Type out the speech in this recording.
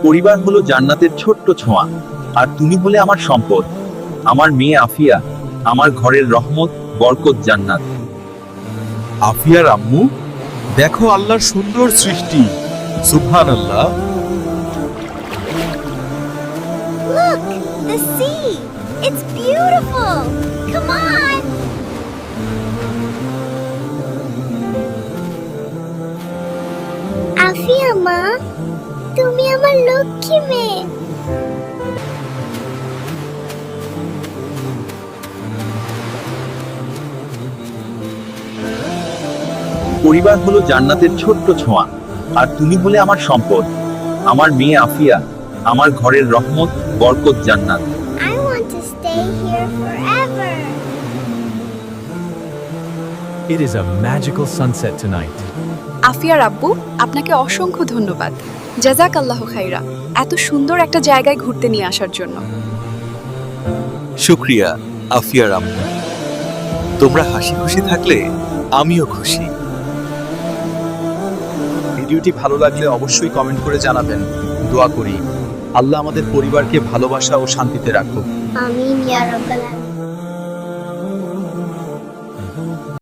পরিবার হলো জান্নাতের ছোট্ট ছোঁয়া, আর তুমি হলে আমার সম্পদ। আমার মেয়ে আফিয়া, আমার ঘরের রহমত, বরকত, জান্নাত। আফিয়ার আম্মু, দেখো আল্লাহর সুন্দর সৃষ্টি। সুবহানাল্লাহ। Look, the sea. It's beautiful. Come on. Afia মা, তুমি আমার লক্ষ্মী মেয়ে। পরিবার হলো জান্নাতের ছোট্ট ছোঁয়া, আর তুমি হলে আমার সম্পদ। আমার মেয়ে আফিয়া, আমার ঘরের রহমত, বরকত, জান্নাত। I want to stay here forever. It is a magical sunset tonight. আফিয়ার আব্বু, আপনাকে অসংখ্য ধন্যবাদ। জাযাকাল্লাহু খাইরা, এত সুন্দর একটা জায়গায় ঘুরতে নিয়ে আসার জন্য। শুকরিয়া আফিয়ার আম্মু, তোমরা হাসি খুশি থাকলে আমিও খুশি। ভিডিওটি ভালো লাগলে অবশ্যই কমেন্ট করে জানাবেন। দোয়া করি আল্লাহ আমাদের পরিবারকে ভালোবাসা ও শান্তিতে রাখুক। আমিন ইয়া রাব্বাল আলামিন।